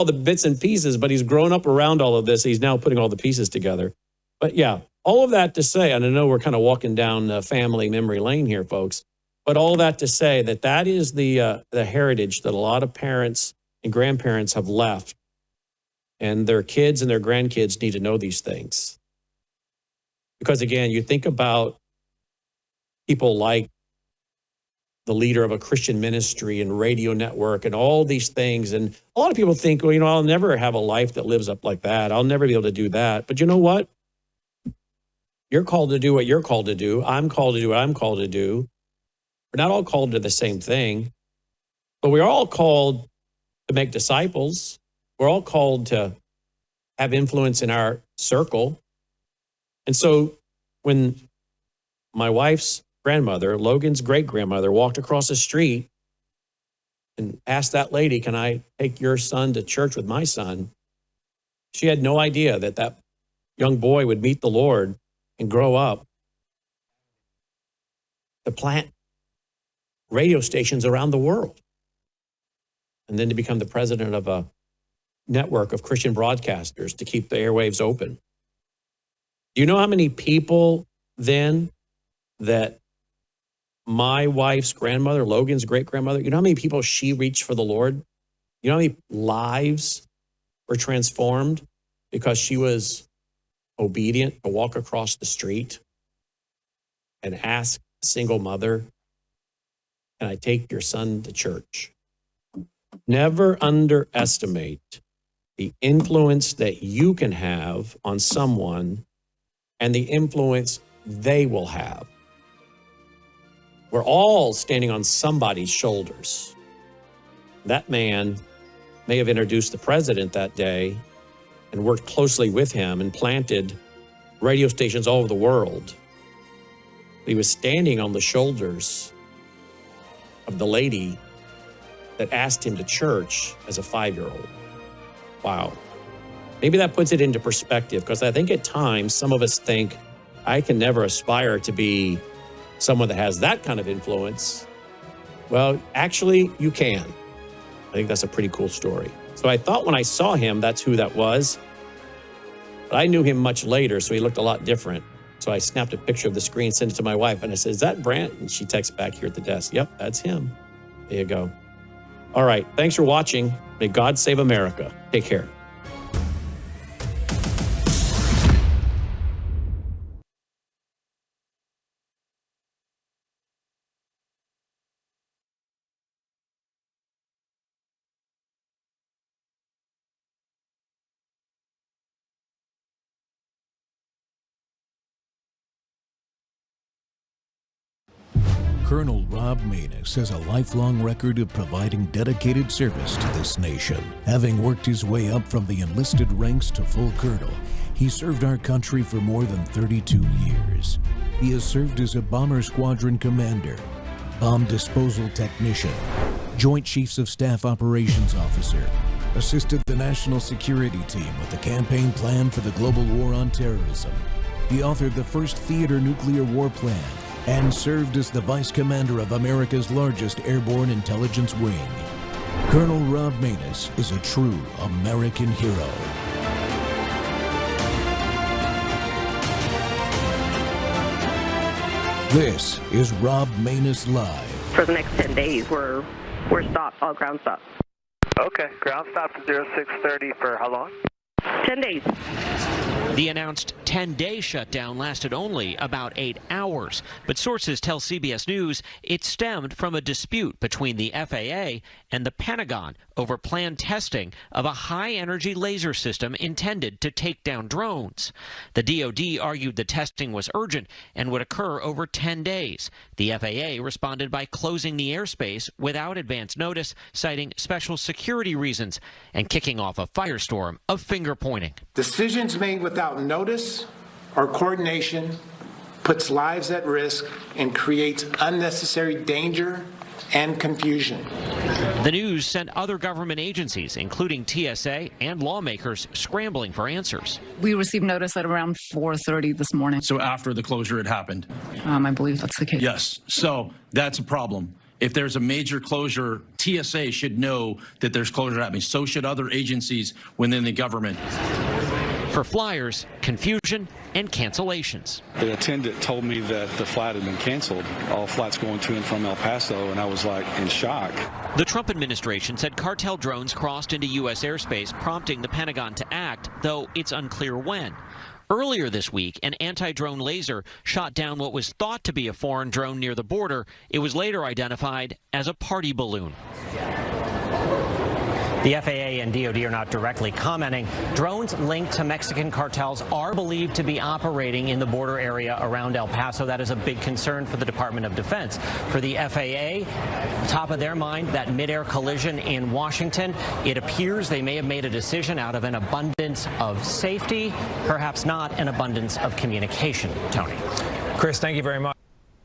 all the bits and pieces, but he's grown up around all of this. He's now putting all the pieces together. But yeah, all of that to say, and I know we're kind of walking down family memory lane here, folks, but all that to say that is the heritage that a lot of parents and grandparents have left. And their kids and their grandkids need to know these things. Because again, you think about people like the leader of a Christian ministry and radio network and all these things. And a lot of people think, well, I'll never have a life that lives up like that. I'll never be able to do that. But you know what? You're called to do what you're called to do. I'm called to do what I'm called to do. We're not all called to the same thing, but we're all called to make disciples. We're all called to have influence in our circle. And so when my wife's grandmother, Logan's great-grandmother, walked across the street and asked that lady, can I take your son to church with my son? She had no idea that young boy would meet the Lord and grow up to plant radio stations around the world and then to become the president of a network of Christian broadcasters to keep the airwaves open. Do you know how many people then that my wife's grandmother, Logan's great-grandmother, you know how many people she reached for the Lord? You know how many lives were transformed because she was obedient to walk across the street and ask a single mother, can I take your son to church? Never underestimate the influence that you can have on someone and the influence they will have. We're all standing on somebody's shoulders. That man may have introduced the president that day and worked closely with him and planted radio stations all over the world. He was standing on the shoulders of the lady that asked him to church as a 5-year-old. Wow. Maybe that puts it into perspective, because I think at times some of us think, I can never aspire to be someone that has that kind of influence. Well, actually, you can. I think that's a pretty cool story. So I thought when I saw him, that's who that was. But I knew him much later, so he looked a lot different. So I snapped a picture of the screen, sent it to my wife, and I said, is that Brant? And she texts back here at the desk, yep, that's him. There you go. All right, thanks for watching. May God save America. Take care. Colonel Rob Maness has a lifelong record of providing dedicated service to this nation. Having worked his way up from the enlisted ranks to full colonel, he served our country for more than 32 years. He has served as a bomber squadron commander, bomb disposal technician, Joint Chiefs of Staff operations officer, assisted the national security team with the campaign plan for the global war on terrorism. He authored the first theater nuclear war plan, and served as the Vice Commander of America's largest airborne intelligence wing. Colonel Rob Maness is a true American hero. This is Rob Maness Live. For the next 10 days, we're stopped, all ground stopped. Okay, ground stop to 0630 for how long? 10 days. The announced 10-day shutdown lasted only about 8 hours, but sources tell CBS News it stemmed from a dispute between the FAA and the Pentagon over planned testing of a high-energy laser system intended to take down drones. The DoD argued the testing was urgent and would occur over 10 days. The FAA responded by closing the airspace without advance notice, citing special security reasons and kicking off a firestorm of finger-pointing. Decisions made without notice or coordination puts lives at risk and creates unnecessary danger and confusion. The news sent other government agencies, including TSA and lawmakers, scrambling for answers. We received notice at around 4:30 this morning. So after the closure had happened? I believe that's the case. Yes. So that's a problem. If there's a major closure, TSA should know that there's closure happening. So should other agencies within the government. For flyers, confusion and cancellations. The attendant told me that the flight had been canceled, all flights going to and from El Paso, and I was like in shock. The Trump administration said cartel drones crossed into U.S. airspace, prompting the Pentagon to act, though it's unclear when. Earlier this week, an anti-drone laser shot down what was thought to be a foreign drone near the border. It was later identified as a party balloon. The FAA and DoD are not directly commenting. Drones linked to Mexican cartels are believed to be operating in the border area around El Paso. That is a big concern for the Department of Defense. For the FAA, top of their mind, that midair collision in Washington, it appears they may have made a decision out of an abundance of safety, perhaps not an abundance of communication. Tony. Chris, thank you very much.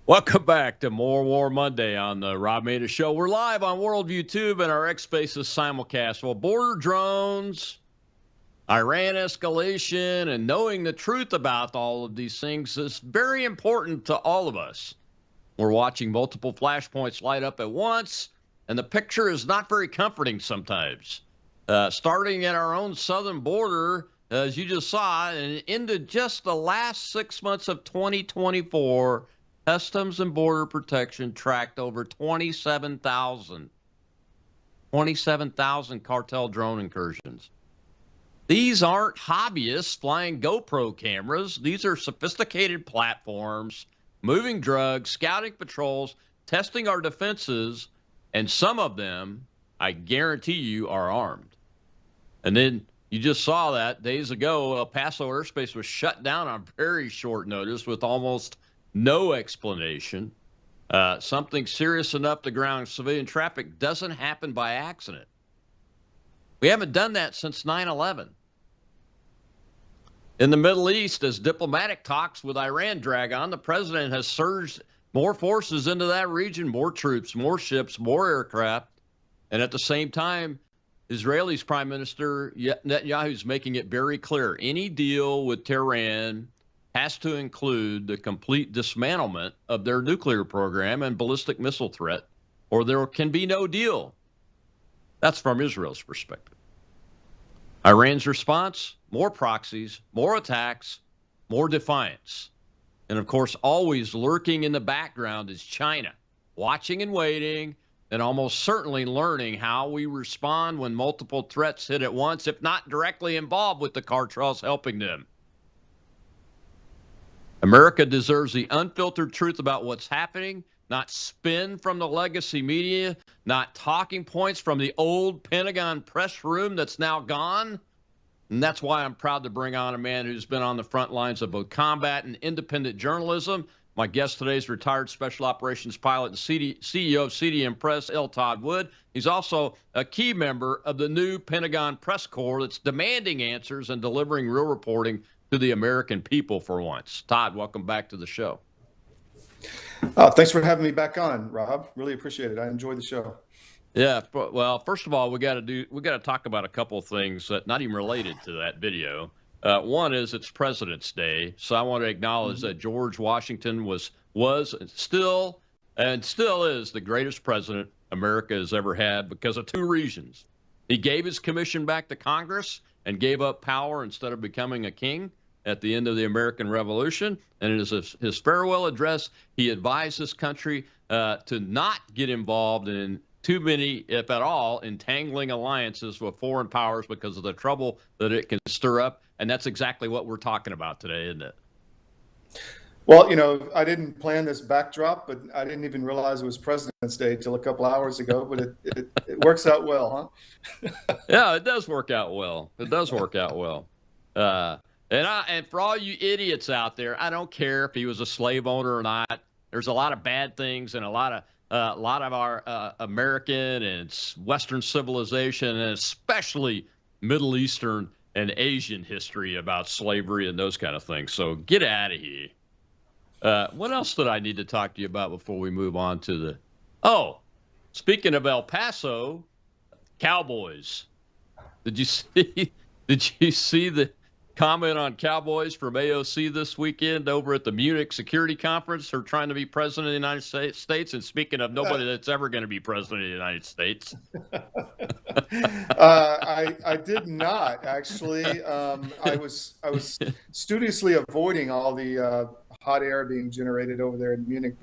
Welcome back to More War Monday on the Rob Maness Show. We're live on Worldview Tube and our X Spaces simulcast. Well, border drones, Iran escalation, and knowing the truth about all of these things is very important to all of us. We're watching multiple flashpoints light up at once, and the picture is not very comforting sometimes. Starting at our own southern border, as you just saw, and into just the last 6 months of 2024, Customs and Border Protection tracked over 27,000 cartel drone incursions. These aren't hobbyists flying GoPro cameras. These are sophisticated platforms, moving drugs, scouting patrols, testing our defenses, and some of them, I guarantee you, are armed. And then you just saw that days ago, El Paso airspace was shut down on very short notice with almost no explanation. Something serious enough to ground civilian traffic doesn't happen by accident. We haven't done that since 9/11. In the Middle East, as diplomatic talks with Iran drag on, the president has surged more forces into that region, more troops, more ships, more aircraft. And at the same time, Israel's Prime Minister Netanyahu is making it very clear, any deal with Tehran has to include the complete dismantlement of their nuclear program and ballistic missile threat, or there can be no deal. That's from Israel's perspective. Iran's response, more proxies, more attacks, more defiance. And of course, always lurking in the background is China, watching and waiting, and almost certainly learning how we respond when multiple threats hit at once, if not directly involved with the cartels helping them. America deserves the unfiltered truth about what's happening, not spin from the legacy media, not talking points from the old Pentagon press room that's now gone. And that's why I'm proud to bring on a man who's been on the front lines of both combat and independent journalism. My guest today is retired Special Operations Pilot and CEO of CDM Press, L. Todd Wood. He's also a key member of the new Pentagon Press Corps that's demanding answers and delivering real reporting to the American people for once. Todd, welcome back to the show. Thanks for having me back on, Rob. Really appreciate it. I enjoyed the show. Yeah, well, first of all, we got to talk about a couple of things that not even related to that video. One is it's President's Day, so I want to acknowledge that George Washington was still is the greatest president America has ever had because of two reasons. He gave his commission back to Congress and gave up power instead of becoming a king at the end of the American Revolution. And in his farewell address, he advised this country to not get involved in too many, if at all, entangling alliances with foreign powers because of the trouble that it can stir up. And that's exactly what we're talking about today, isn't it? Well, I didn't plan this backdrop, but I didn't even realize it was President's Day till a couple hours ago, but it works out well, huh? Yeah, it does work out well. It does work out well. And for all you idiots out there, I don't care if he was a slave owner or not. There's a lot of bad things and a lot of our American and Western civilization, and especially Middle Eastern and Asian history about slavery and those kind of things. So get out of here. What else did I need to talk to you about before we move on to the... Oh, speaking of El Paso, Cowboys. Did you see comment on Cowboys from AOC this weekend over at the Munich Security Conference. Her trying to be president of the United States. And speaking of nobody that's ever going to be president of the United States. I did not actually. I was studiously avoiding all the hot air being generated over there in Munich.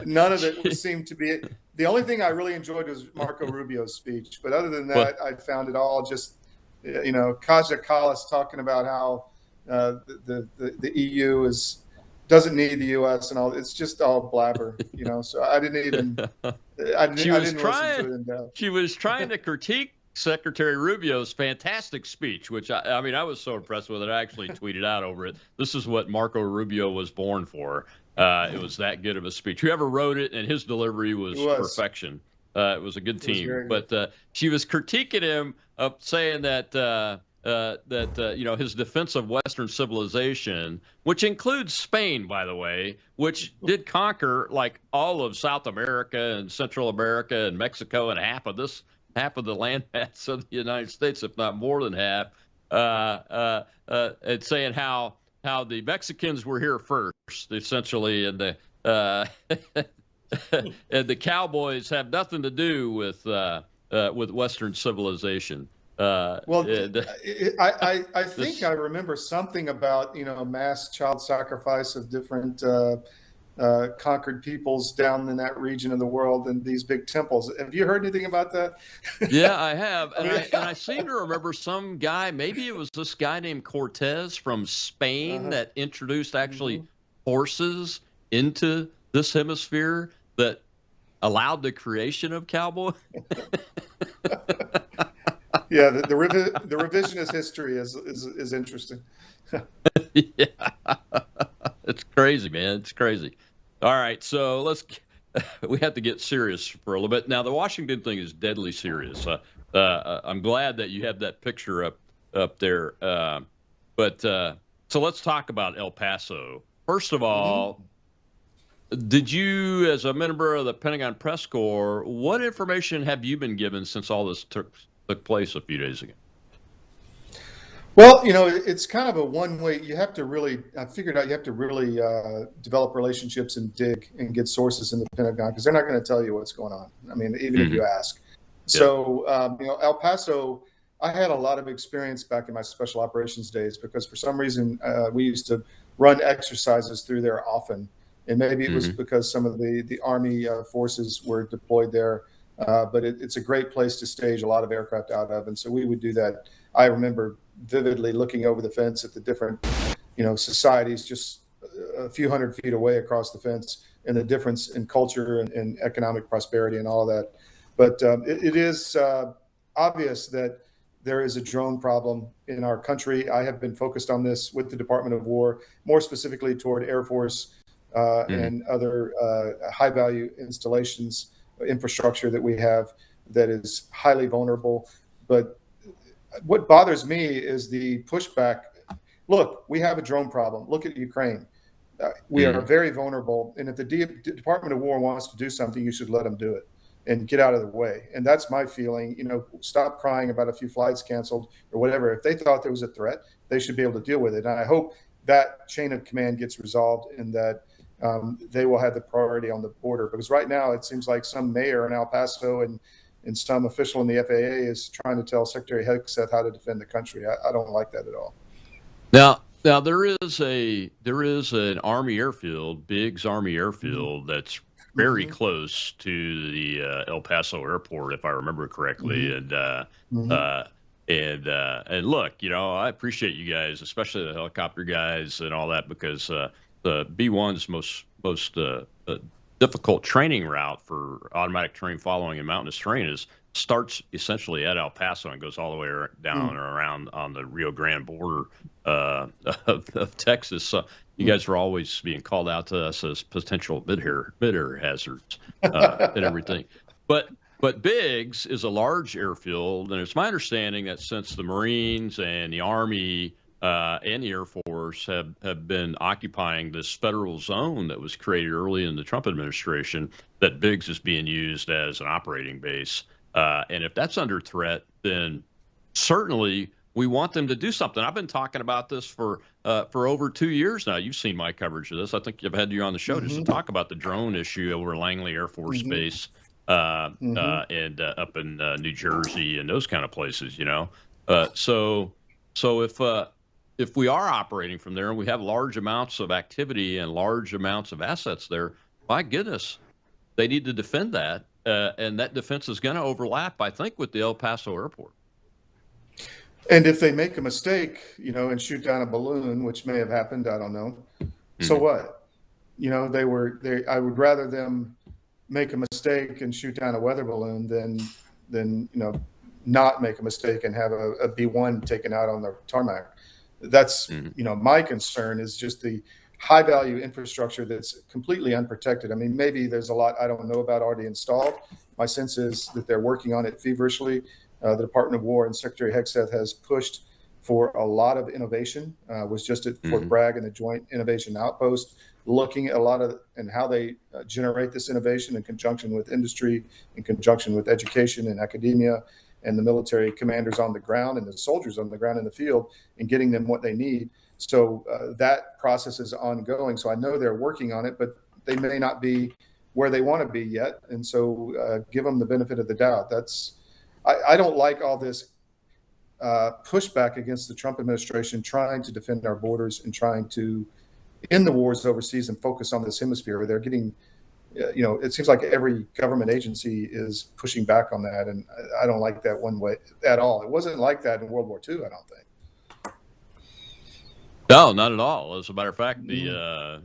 None of it seemed to be. The only thing I really enjoyed was Marco Rubio's speech, but other than that, I found it all just, Kaja Kallas talking about how the EU doesn't need the U.S. and all. It's just all blabber, So I didn't even. I didn't listen to it in depth. She was trying to critique Secretary Rubio's fantastic speech, which I mean, I was so impressed with it. I actually tweeted out over it. This is what Marco Rubio was born for. It was that good of a speech. Whoever wrote it, and his delivery was perfection. It was a good team. But she was critiquing him of saying that his defense of Western civilization, which includes Spain, by the way, which did conquer like all of South America and Central America and Mexico and half of the landmass of the United States, if not more than half, and saying how the Mexicans were here first, essentially, and the and the Cowboys have nothing to do with Western civilization. I think I remember something about mass child sacrifice of different conquered peoples down in that region of the world and these big temples. Have you heard anything about that? Yeah, I have, and I seem to remember some guy. Maybe it was this guy named Cortez from Spain that introduced actually horses into this hemisphere that allowed the creation of cowboy. Yeah, the revisionist history is interesting. Yeah, it's crazy, man. It's crazy. All right, so we have to get serious for a little bit. Now, the Washington thing is deadly serious. I'm glad that you have that picture up there. So let's talk about El Paso. First of all, did you, as a member of the Pentagon Press Corps, what information have you been given since all this took place a few days ago? Well, it's kind of a one-way. I figured out you have to really develop relationships and dig and get sources in the Pentagon, because they're not going to tell you what's going on. I mean, even if you ask. Yeah. So, El Paso, I had a lot of experience back in my special operations days, because for some reason we used to run exercises through there often. And maybe it was because some of the Army forces were deployed there. But it's a great place to stage a lot of aircraft out of. And so we would do that. I remember vividly looking over the fence at the different, societies just a few hundred feet away across the fence, and the difference in culture and economic prosperity and all of that. But it is obvious that there is a drone problem in our country. I have been focused on this with the Department of War, more specifically toward Air Force and other high-value installations, infrastructure that we have that is highly vulnerable. But what bothers me is the pushback. Look, we have a drone problem. Look at Ukraine. We are very vulnerable. And if the Department of War wants to do something, you should let them do it and get out of the way. And that's my feeling. Stop crying about a few flights canceled or whatever. If they thought there was a threat, they should be able to deal with it. And I hope that chain of command gets resolved, and that they will have the priority on the border. Because right now it seems like some mayor in El Paso and some official in the FAA is trying to tell Secretary Hegseth how to defend the country. I don't like that at all. Now there is an Army airfield, Biggs Army Airfield, that's very close to the El Paso airport, if I remember correctly. And look, I appreciate you guys, especially the helicopter guys and all that, because the B-1's most difficult training route for automatic terrain following and mountainous terrain starts essentially at El Paso and goes all the way down or around on the Rio Grande border of Texas. So you guys are always being called out to us as potential mid-air hazards and everything. But Biggs is a large airfield, and it's my understanding that since the Marines and the Army and the Air Force have been occupying this federal zone that was created early in the Trump administration, that Biggs is being used as an operating base. And if that's under threat, then certainly we want them to do something. I've been talking about this for over 2 years now. You've seen my coverage of this. I think I've had you on the show just to talk about the drone issue over Langley Air Force Base and up in New Jersey and those kind of places. So if we are operating from there and we have large amounts of activity and large amounts of assets there, my goodness, they need to defend that. And that defense is going to overlap, I think, with the El Paso airport. And if they make a mistake, and shoot down a balloon, which may have happened, I don't know. So what? I would rather them make a mistake and shoot down a weather balloon than not make a mistake and have a B-1 taken out on the tarmac. That's, my concern is just the high value infrastructure that's completely unprotected. I mean, maybe there's a lot I don't know about already installed. My sense is that they're working on it feverishly. The Department of War and Secretary Hegseth has pushed for a lot of innovation. Was just at Fort Bragg and the Joint Innovation Outpost, looking at a lot of and how they generate this innovation in conjunction with industry, in conjunction with education and academia, and the military commanders on the ground and the soldiers on the ground in the field, and getting them what they need. So that process is ongoing. So I know they're working on it, but they may not be where they want to be yet. And so give them the benefit of the doubt. I don't like all this pushback against the Trump administration trying to defend our borders and trying to end the wars overseas and focus on this hemisphere where they're getting, it seems like every government agency is pushing back on that. And I don't like that one way at all. It wasn't like that in World War II, I don't think. No, not at all. As a matter of fact, the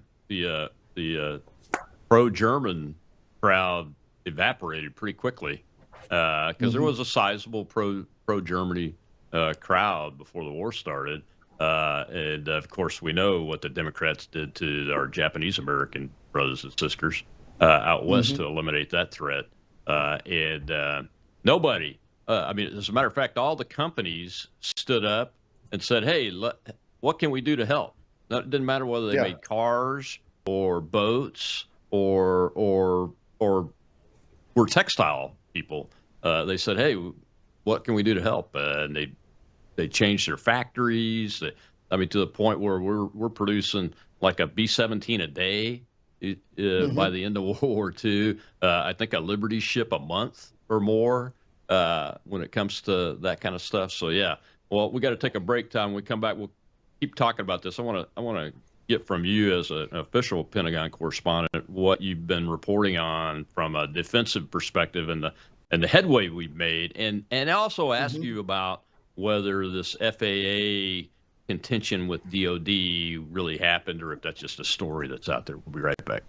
pro-German crowd evaporated pretty quickly because there was a sizable pro-Germany crowd before the war started. And of course, we know what the Democrats did to our Japanese American brothers and sisters out west to eliminate that threat. And nobody, as a matter of fact, all the companies stood up and said, hey, what can we do to help? It didn't matter whether they made cars or boats or were textile people. They said, hey, what can we do to help? And they changed their factories. To the point where we're producing like a B-17 a day by the end of World War II. I think a Liberty ship a month or more when it comes to that kind of stuff. So yeah, well, we got to take a break. Time. When we come back, we'll keep talking about this. I want to get from you as an official Pentagon correspondent what you've been reporting on from a defensive perspective and the headway we've made, and also ask you about whether this FAA contention with DOD really happened or if that's just a story that's out there. We'll be right back.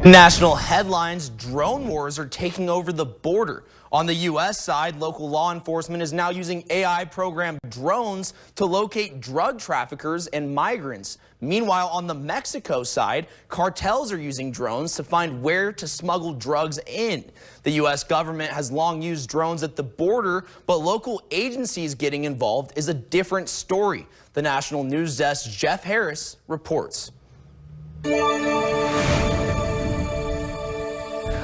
National headlines, drone wars are taking over the border. On the U.S. side, local law enforcement is now using AI-programmed drones to locate drug traffickers and migrants. Meanwhile, on the Mexico side, cartels are using drones to find where to smuggle drugs in. The U.S. government has long used drones at the border, but local agencies getting involved is a different story. The National News Desk's Jeff Harris reports.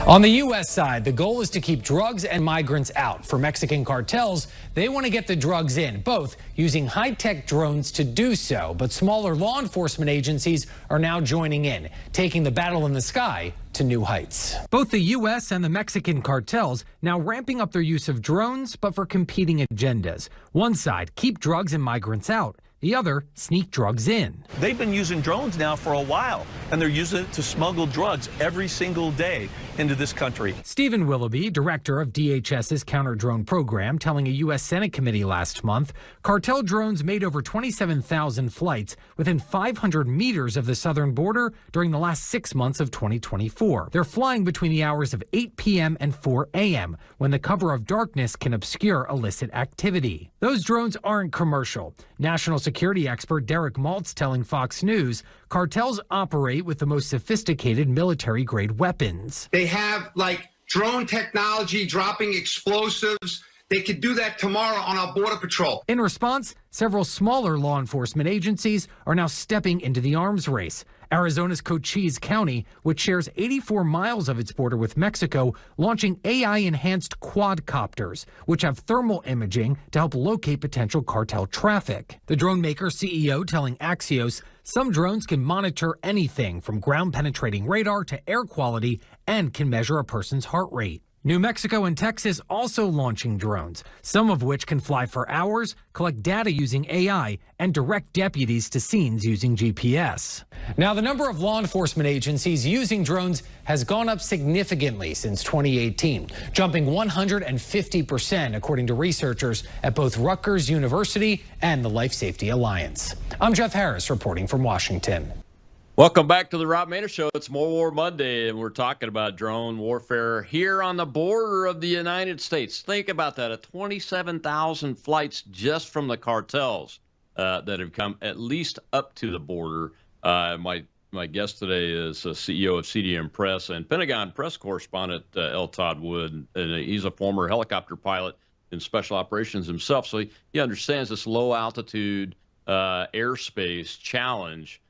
On the U.S. side, the goal is to keep drugs and migrants out. For Mexican cartels, they want to get the drugs in, both using high-tech drones to do so. But smaller law enforcement agencies are now joining in, taking the battle in the sky to new heights. Both the U.S. and the Mexican cartels now ramping up their use of drones, but for competing agendas. One side, keep drugs and migrants out. The other, sneak drugs in. They've been using drones now for a while, and they're using it to smuggle drugs every single day into this country. Stephen Willoughby, director of DHS's counter-drone program, telling a U.S. Senate committee last month, cartel drones made over 27,000 flights within 500 meters of the southern border during the last 6 months of 2024. They're flying between the hours of 8 p.m. and 4 a.m., when the cover of darkness can obscure illicit activity. Those drones aren't commercial. National security expert Derek Maltz telling Fox News, cartels operate with the most sophisticated military-grade weapons. They have like drone technology, dropping explosives. They could do that tomorrow on our border patrol. In response, several smaller law enforcement agencies are now stepping into the arms race. Arizona's Cochise County, which shares 84 miles of its border with Mexico, launching AI-enhanced quadcopters, which have thermal imaging to help locate potential cartel traffic. The drone maker CEO telling Axios, some drones can monitor anything from ground-penetrating radar to air quality and can measure a person's heart rate. New Mexico and Texas also launching drones, some of which can fly for hours, collect data using AI, and direct deputies to scenes using GPS. Now, the number of law enforcement agencies using drones has gone up significantly since 2018, jumping 150%, according to researchers at both Rutgers University and the Life Safety Alliance. I'm Jeff Harris reporting from Washington. Welcome back to the Rob Maness Show. It's More War Monday, and we're talking about drone warfare here on the border of the United States. Think about that, 27,000 flights just from the cartels that have come at least up to the border. My guest today is CEO of CDM Press and Pentagon press correspondent L. Todd Wood, and he's a former helicopter pilot in special operations himself, so he understands this low-altitude airspace challenge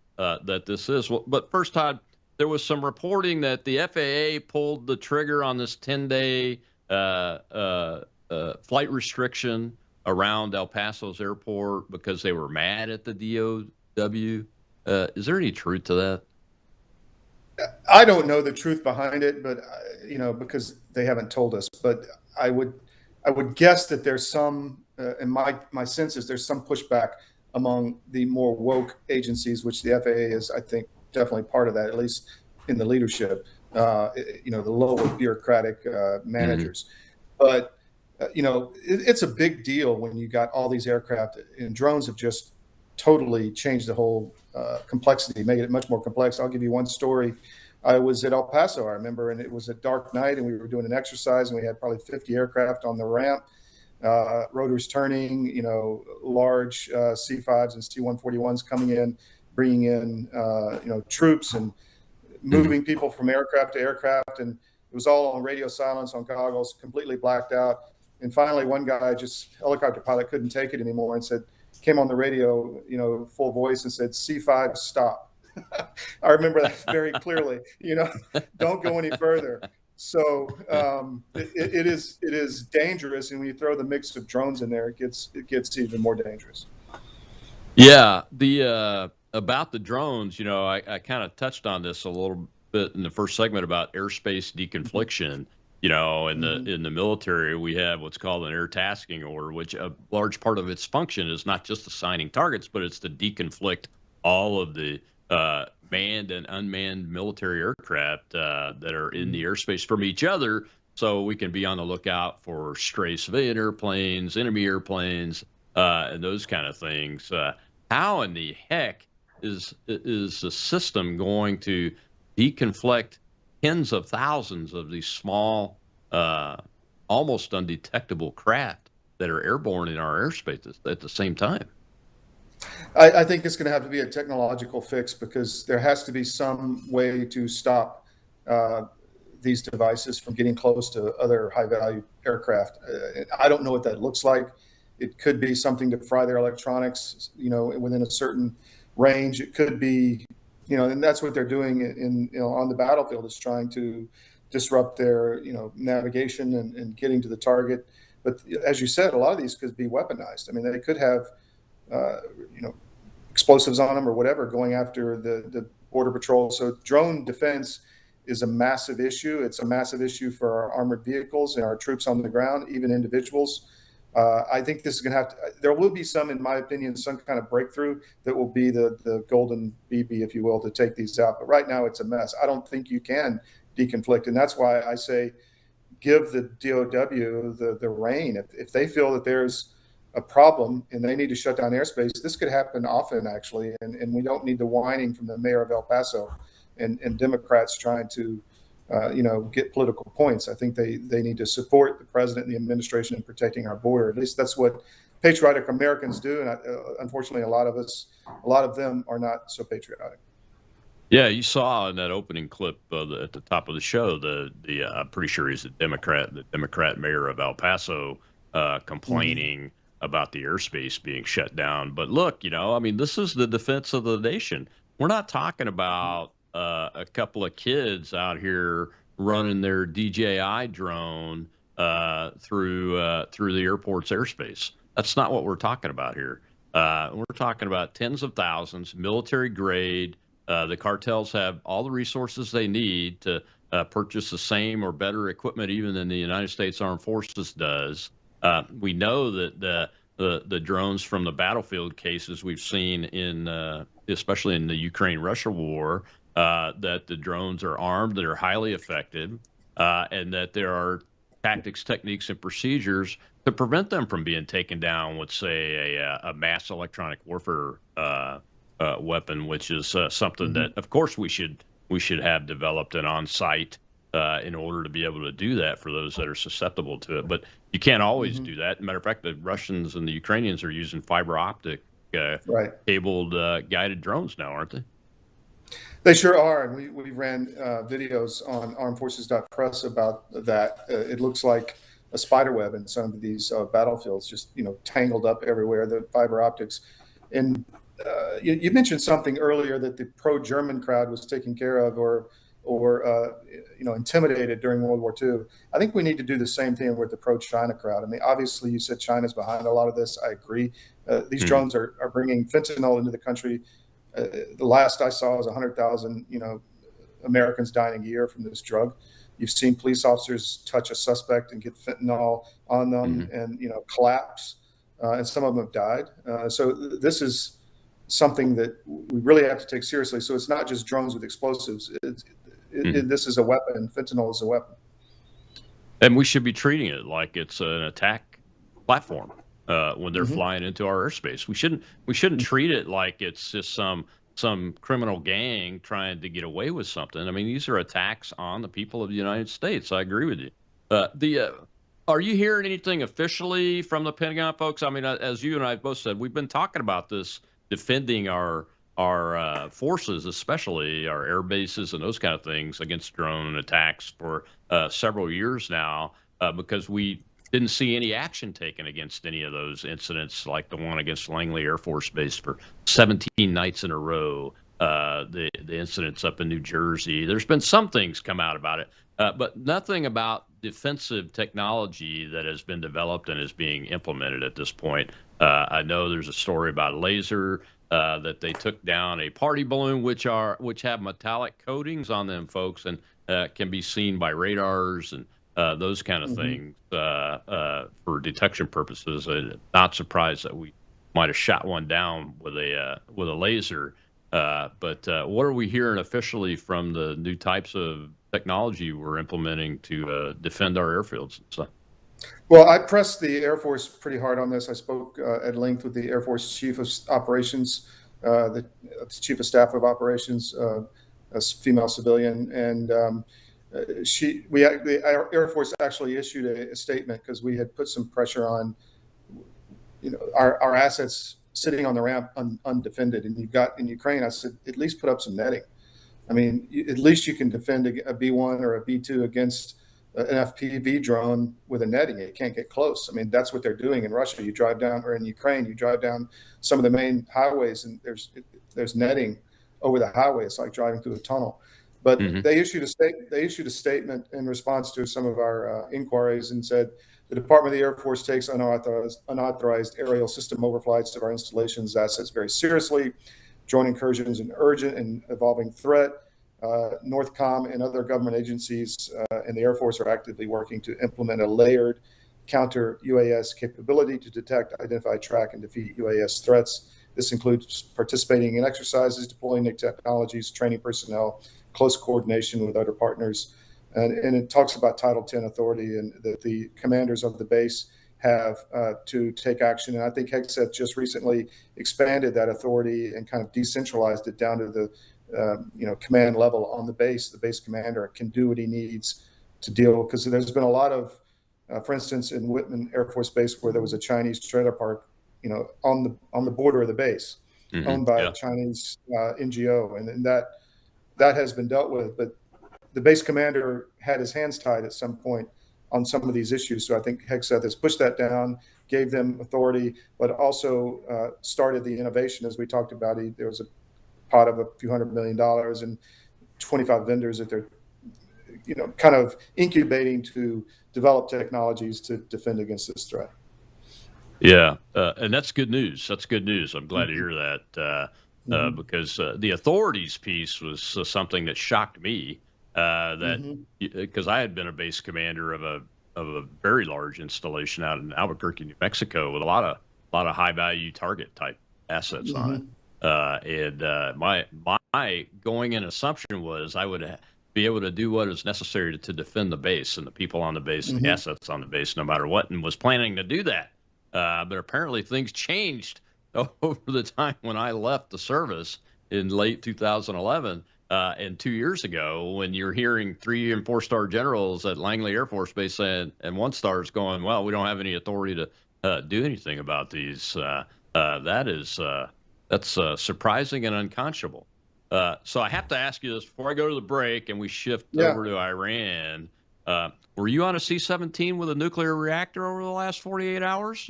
that this is. But first, Todd, there was some reporting that the FAA pulled the trigger on this 10-day flight restriction around El Paso's airport because they were mad at the DOW. Is there any truth to that? I don't know the truth behind it, but because they haven't told us. But I would guess that there's some, in my sense is there's some pushback among the more woke agencies, which the FAA is, I think, definitely part of that, at least in the leadership, the lower bureaucratic managers. But, it's a big deal when you got all these aircraft, and drones have just totally changed the whole complexity, made it much more complex. I'll give you one story. I was at El Paso, I remember, and it was a dark night, and we were doing an exercise, and we had probably 50 aircraft on the ramp. Rotors turning, large C-5s and C-141s coming in, bringing in, troops and moving people from aircraft to aircraft. And it was all on radio silence, on goggles, completely blacked out. And finally, one guy, helicopter pilot, couldn't take it anymore and came on the radio, full voice and said, C-5, stop. I remember that very clearly, don't go any further. So it is dangerous, and when you throw the mix of drones in there, it gets even more dangerous. Yeah, about the drones, I kind of touched on this a little bit in the first segment about airspace deconfliction. In the military, we have what's called an air tasking order, which a large part of its function is not just assigning targets, but it's to deconflict all of the manned and unmanned military aircraft that are in the airspace from each other, so we can be on the lookout for stray civilian airplanes, enemy airplanes, and those kind of things. How in the heck is the system going to deconflict tens of thousands of these small, almost undetectable craft that are airborne in our airspace at the same time? I think it's going to have to be a technological fix, because there has to be some way to stop these devices from getting close to other high-value aircraft. I don't know what that looks like. It could be something to fry their electronics, within a certain range. It could be, and that's what they're doing on the battlefield, is trying to disrupt their, navigation and getting to the target. But as you said, a lot of these could be weaponized. I mean, they could have, uh, you know, explosives on them or whatever going after the border patrol. So drone defense is a massive issue. It's a massive issue for our armored vehicles and our troops on the ground, even individuals. I think this is going to have to, there will be some, in my opinion, some kind of breakthrough that will be the golden BB, if you will, to take these out. But right now it's a mess. I don't think you can deconflict. And that's why I say give the DOW the rein. If they feel that there's a problem and they need to shut down airspace, this could happen often, actually. And we don't need the whining from the mayor of El Paso and Democrats trying to get political points. I think they need to support the president and the administration in protecting our border. At least that's what patriotic Americans do. And unfortunately, a lot of them are not so patriotic. Yeah, you saw in that opening clip at the top of the show, I'm pretty sure he's the Democrat mayor of El Paso, complaining about the airspace being shut down. But look, I mean, this is the defense of the nation. We're not talking about a couple of kids out here running their DJI drone through the airport's airspace. That's not what we're talking about here. We're talking about tens of thousands, military grade. The cartels have all the resources they need to purchase the same or better equipment even than the United States Armed Forces does. We know that the drones from the battlefield cases we've seen especially in the Ukraine-Russia war, that the drones are armed, that are highly effective, and that there are tactics, techniques, and procedures to prevent them from being taken down with, say, a mass electronic warfare weapon, which is something that, of course, we should have developed and on site in order to be able to do that for those that are susceptible to it. But you can't always do that. Matter of fact, the Russians and the Ukrainians are using fiber optic cabled guided drones now, aren't they? They sure are, and we ran videos on armedforces.press about that. It looks like a spider web in some of these battlefields, just tangled up everywhere. The fiber optics, and you mentioned something earlier that the pro-German crowd was taken care of, or intimidated during World War II. I think we need to do the same thing with the pro-China crowd. I mean, obviously, you said China's behind a lot of this. I agree. These drones are bringing fentanyl into the country. The last I saw was 100,000, Americans dying a year from this drug. You've seen police officers touch a suspect and get fentanyl on them and, collapse. And some of them have died. So this is something that we really have to take seriously. So it's not just drones with explosives. This is a weapon. Fentanyl is a weapon. And we should be treating it like it's an attack platform. When they're flying into our airspace, we shouldn't treat it like it's just some criminal gang trying to get away with something. I mean, these are attacks on the people of the United States. I agree with you. Are you hearing anything officially from the Pentagon, folks? I mean, as you and I both said, we've been talking about this, defending our forces, especially our air bases and those kind of things, against drone attacks for several years now, because we didn't see any action taken against any of those incidents, like the one against Langley Air Force Base for 17 nights in a row, the incidents up in New Jersey. There's been some things come out about it, but nothing about defensive technology that has been developed and is being implemented at this point. I know there's a story about a laser that they took down a party balloon, which have metallic coatings on them, folks, and can be seen by radars and those kind of things for detection purposes. Not surprised that we might have shot one down with a laser. But what are we hearing officially from the new types of technology we're implementing to defend our airfields and stuff? Well, I pressed the Air Force pretty hard on this. I spoke at length with the Air Force Chief of Operations, the Chief of Staff of Operations, a female civilian, and the Air Force actually issued a statement because we had put some pressure on, our assets sitting on the ramp undefended. And you've got in Ukraine, I said, at least put up some netting. I mean, at least you can defend a B-1 or a B-2 against an FPV drone with a netting. It can't get close. I mean, that's what they're doing in Russia. You drive down, or in Ukraine, you drive down some of the main highways, and there's netting over the highway. It's like driving through a tunnel. But Mhm. they issued a statement in response to some of our inquiries and said the Department of the Air Force takes unauthorized aerial system overflights of our installations assets very seriously. Drone incursions an urgent and evolving threat. Northcom and other government agencies and the Air Force are actively working to implement a layered counter UAS capability to detect, identify, track, and defeat UAS threats. This includes participating in exercises, deploying new technologies, training personnel, close coordination with other partners. And it talks about Title 10 authority and that the commanders of the base have to take action. And I think Hegseth just recently expanded that authority and kind of decentralized it down to the command level on the base. The base commander can do what he needs to deal, because there's been a lot of, for instance, in Whitman Air Force Base, where there was a Chinese trailer park, on the border of the base, owned by a Chinese NGO, and that has been dealt with. But the base commander had his hands tied at some point on some of these issues. So I think Hegseth has pushed that down, gave them authority, but also started the innovation, as we talked about. There was a pot of a few $100 million and 25 vendors that they're kind of incubating to develop technologies to defend against this threat. Yeah, and that's good news. That's good news. I'm glad to hear that because the authorities piece was something that shocked me. Because I had been a base commander of a very large installation out in Albuquerque, New Mexico, with a lot of high value target type assets on it. And my going in assumption was I would be able to do what is necessary to defend the base and the people on the base and the assets on the base, no matter what, and was planning to do that. But apparently things changed over the time when I left the service in late 2011 and 2 years ago, when you're hearing 3- and 4-star generals at Langley Air Force Base saying, and 1-stars going, well, we don't have any authority to do anything about these. That's surprising and unconscionable. So I have to ask you this before I go to the break and we shift over to Iran. Were you on a C-17 with a nuclear reactor over the last 48 hours?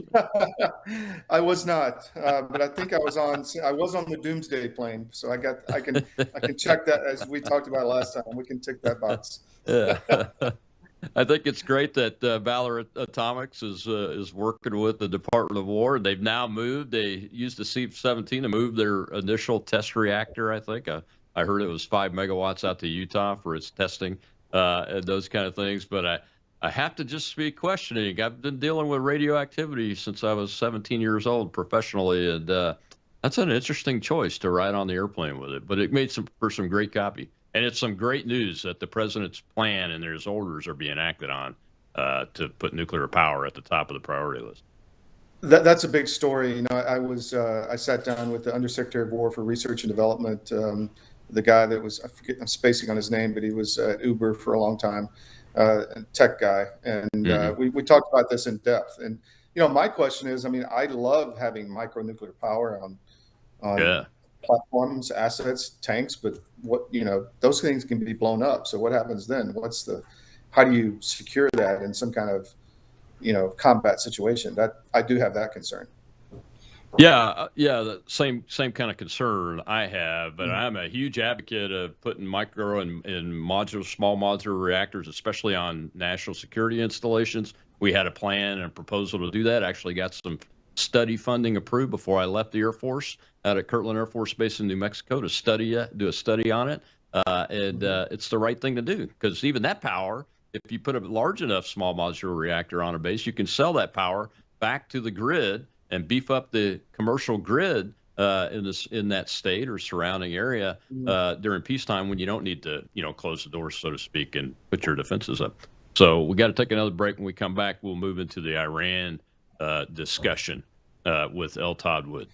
I was not, but I think I was on the Doomsday plane. So I can check that, as we talked about last time. We can tick that box. I think it's great that Valor Atomics is working with the Department of War. They've now moved. They used the C-17 to move their initial test reactor, I think. I heard it was 5 megawatts out to Utah for its testing and those kind of things. But I have to just be questioning. I've been dealing with radioactivity since I was 17 years old professionally, and that's an interesting choice to ride on the airplane with it. But it made for some great copy. And it's some great news that the president's plan and his orders are being acted on to put nuclear power at the top of the priority list. That's a big story. I sat down with the Undersecretary of War for Research and Development, the guy that was, I'm spacing on his name, but he was at Uber for a long time, a tech guy. And we talked about this in depth. And, my question is, I love having micronuclear power on platforms, assets, tanks, but those things can be blown up. So what happens then? How do you secure that in some kind of, combat situation? That I do have that concern. Yeah, the same kind of concern I have, but I'm a huge advocate of putting micro and small modular reactors, especially on national security installations. We had a plan and a proposal to do that. Actually got some study funding approved before I left the Air Force out at Kirtland Air Force Base in New Mexico to do a study on it. It's the right thing to do, because even that power, if you put a large enough small modular reactor on a base, you can sell that power back to the grid and beef up the commercial grid in that state or surrounding area during peacetime, when you don't need to, close the doors, so to speak, and put your defenses up. So we got to take another break. When we come back, we'll move into the Iran discussion with L. Todd Wood.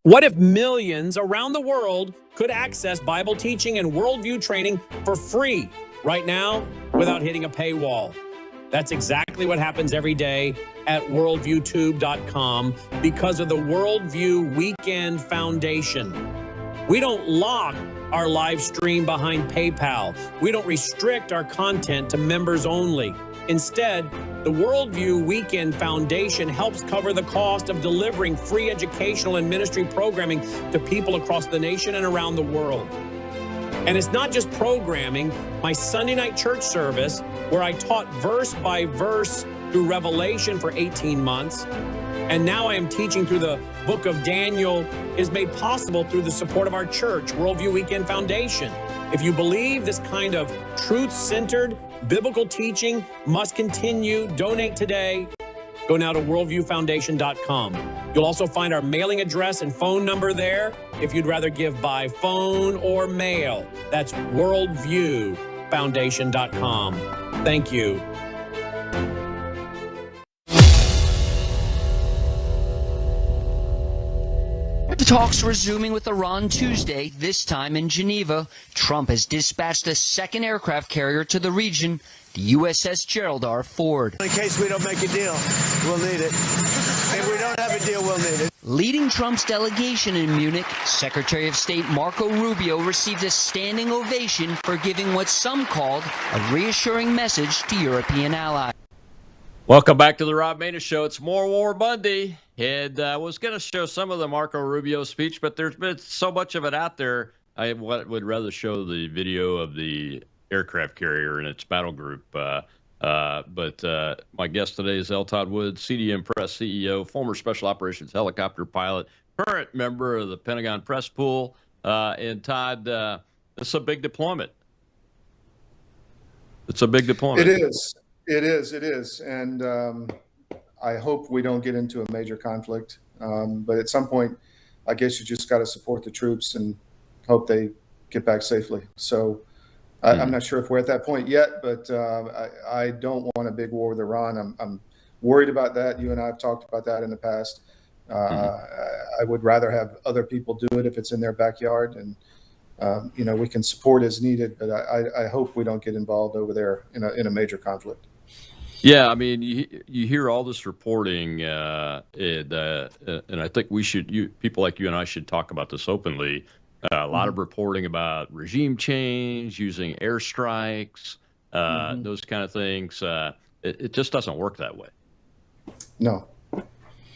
What if millions around the world could access Bible teaching and worldview training for free right now without hitting a paywall? That's exactly what happens every day at worldviewtube.com because of the Worldview Weekend Foundation. We don't lock our live stream behind PayPal. We don't restrict our content to members only. Instead, the Worldview Weekend Foundation helps cover the cost of delivering free educational and ministry programming to people across the nation and around the world. And it's not just programming. My Sunday night church service, where I taught verse by verse through Revelation for 18 months, and now I am teaching through the book of Daniel, is made possible through the support of our church, Worldview Weekend Foundation. If you believe this kind of truth-centered biblical teaching must continue, donate today. Go now to worldviewfoundation.com. You'll also find our mailing address and phone number there if you'd rather give by phone or mail. That's worldviewfoundation.com. Thank you. The talks resuming with Iran Tuesday, this time in Geneva. Trump has dispatched a second aircraft carrier to the region, the USS Gerald R. Ford. In case we don't make a deal, we'll need it. If we don't have a deal, we'll need it. Leading Trump's delegation in Munich, Secretary of State Marco Rubio received a standing ovation for giving what some called a reassuring message to European allies. Welcome back to the Rob Maness Show. It's More War Monday. And I was going to show some of the Marco Rubio speech, but there's been so much of it out there. I would rather show the video of the aircraft carrier and its battle group. But my guest today is L. Todd Woods, CDM Press CEO, former Special Operations helicopter pilot, current member of the Pentagon Press Pool. And Todd, it's a big deployment. It's a big deployment. It is. It is. And I hope we don't get into a major conflict. But at some point, I guess you just got to support the troops and hope they get back safely. So I'm not sure if we're at that point yet, but I don't want a big war with Iran. I'm worried about that. You and I have talked about that in the past. I would rather have other people do it if it's in their backyard, and we can support as needed. But I hope we don't get involved over there in a major conflict. Yeah, I mean, you hear all this reporting, and I think people like you and I should talk about this openly. A lot of reporting about regime change, using airstrikes, those kind of things. It just doesn't work that way. No.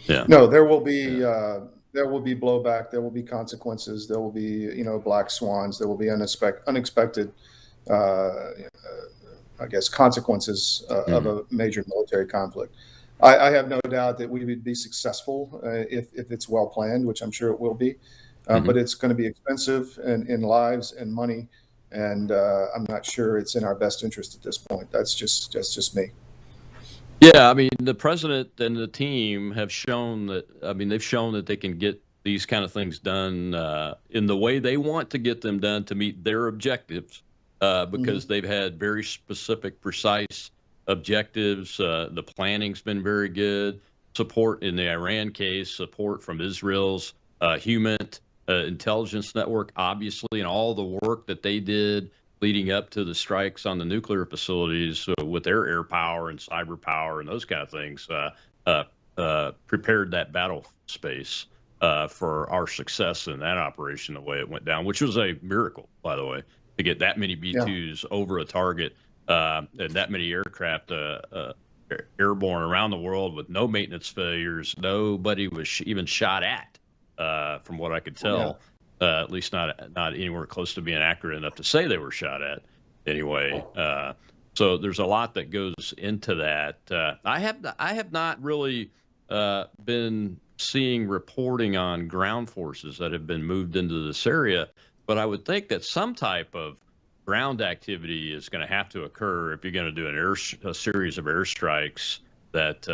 Yeah. No, there will be blowback. There will be consequences. There will be black swans. There will be unexpected. I guess consequences of a major military conflict. I have no doubt that we would be successful if it's well planned, which I'm sure it will be. But it's going to be expensive in lives and money, and I'm not sure it's in our best interest at this point. That's just me. Yeah, I mean, the president and the team have shown that. I mean, they've shown that they can get these kind of things done in the way they want to get them done to meet their objectives. Because they've had very specific, precise objectives. The planning's been very good. Support in the Iran case, support from Israel's human intelligence network, obviously, and all the work that they did leading up to the strikes on the nuclear facilities with their air power and cyber power and those kind of things, prepared that battle space for our success in that operation the way it went down, which was a miracle, by the way. To get that many B-2s over a target and that many aircraft airborne around the world with no maintenance failures, nobody was even shot at, from what I could tell. At least not anywhere close to being accurate enough to say they were shot at. Anyway, so there's a lot that goes into that. I have not really been seeing reporting on ground forces that have been moved into this area. But I would think that some type of ground activity is going to have to occur if you're going to do a series of airstrikes that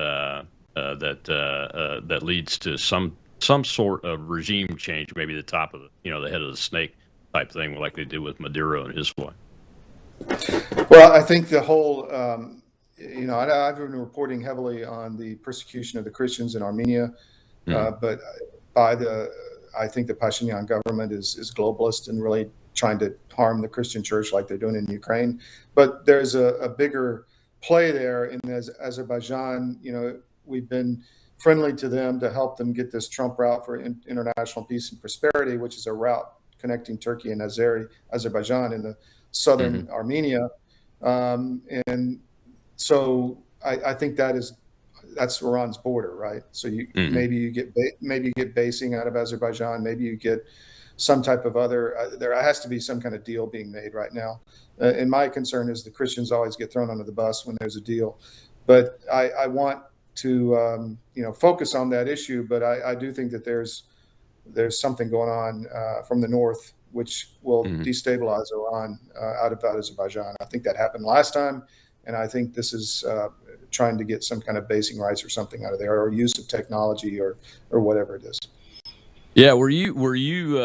leads to some sort of regime change, maybe the top of the head of the snake type thing, like they did with Maduro and his boy. Well, I think the whole I've been reporting heavily on the persecution of the Christians in Armenia, but I think the Pashinyan government is globalist and really trying to harm the Christian church like they're doing in Ukraine. But there's a bigger play there in Azerbaijan. We've been friendly to them to help them get this Trump route for international peace and prosperity, which is a route connecting Turkey and Azerbaijan in the southern Armenia. And So I think that's Iran's border, right? So maybe you get basing out of Azerbaijan, maybe you get some type of other. There has to be some kind of deal being made right now. And my concern is the Christians always get thrown under the bus when there's a deal. But I want to focus on that issue. But I do think that there's something going on from the north which will destabilize Iran out of Azerbaijan. I think that happened last time, and I think this is trying to get some kind of basing rights or something out of there, or use of technology, or whatever it is. Yeah, were you?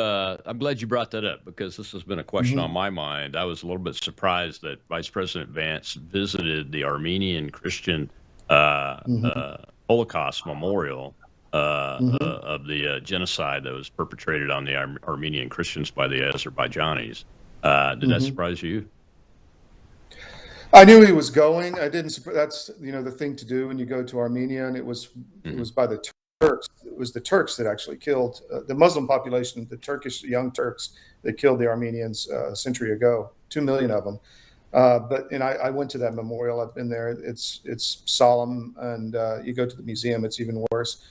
I'm glad you brought that up, because this has been a question on my mind. I was a little bit surprised that Vice President Vance visited the Armenian Christian Holocaust Memorial of the genocide that was perpetrated on the Armenian Christians by the Azerbaijanis. Did that surprise you? I knew he was going. I didn't. That's the thing to do when you go to Armenia, and it was by the Turks. It was the Turks that actually killed the Muslim population, the Turkish young Turks that killed the Armenians a century ago. 2 million of them. But I went to that memorial. I've been there. It's solemn, and you go to the museum. It's even worse.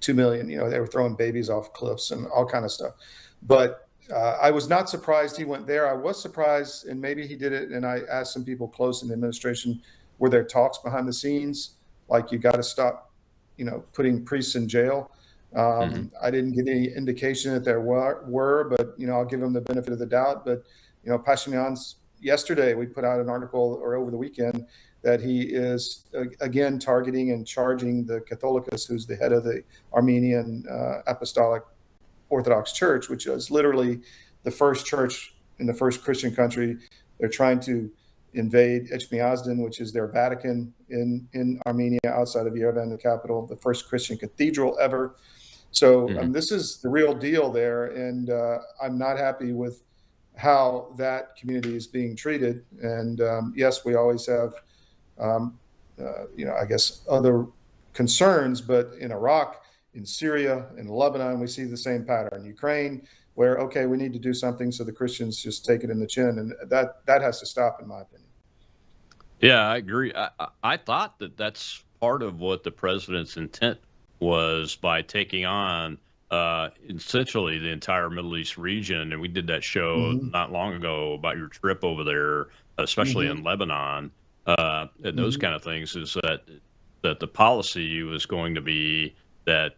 2 million. They were throwing babies off cliffs and all kind of stuff. But I was not surprised he went there. I was surprised, and maybe he did it. And I asked some people close in the administration, were there talks behind the scenes, like you got to stop, putting priests in jail? I didn't get any indication that there were, but I'll give him the benefit of the doubt. But Pashinyan's, yesterday we put out an article, or over the weekend, that he is again targeting and charging the Catholicos, who's the head of the Armenian Apostolic Orthodox Church, which is literally the first church in the first Christian country. They're trying to invade Echmiadzin, which is their Vatican in Armenia, outside of Yerevan, the capital, the first Christian cathedral ever. So this is the real deal there, and I'm not happy with how that community is being treated. And yes, we always have, I guess, other concerns, but in Iraq, in Syria, in Lebanon, we see the same pattern. Ukraine, where, okay, we need to do something, so the Christians just take it in the chin, and that has to stop, in my opinion. Yeah, I agree. I thought that that's part of what the president's intent was by taking on essentially the entire Middle East region. And we did that show not long ago about your trip over there, especially in Lebanon, and those kind of things, is that the policy was going to be that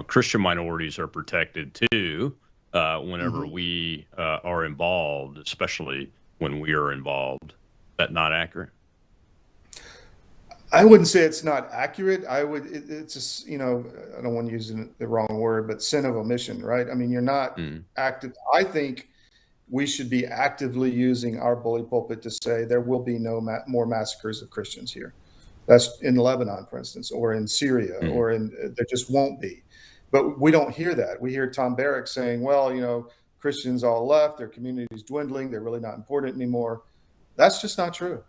Christian minorities are protected too whenever we are involved, especially when we are involved. Is that not accurate? I wouldn't say it's not accurate. It's just, I don't want to use the wrong word, but sin of omission, right? I mean, you're not active. I think we should be actively using our bully pulpit to say there will be no more massacres of Christians here. That's in Lebanon, for instance, or in Syria, or there just won't be. But we don't hear that. We hear Tom Barrack saying, well, Christians all left, their community is dwindling, they're really not important anymore. That's just not true.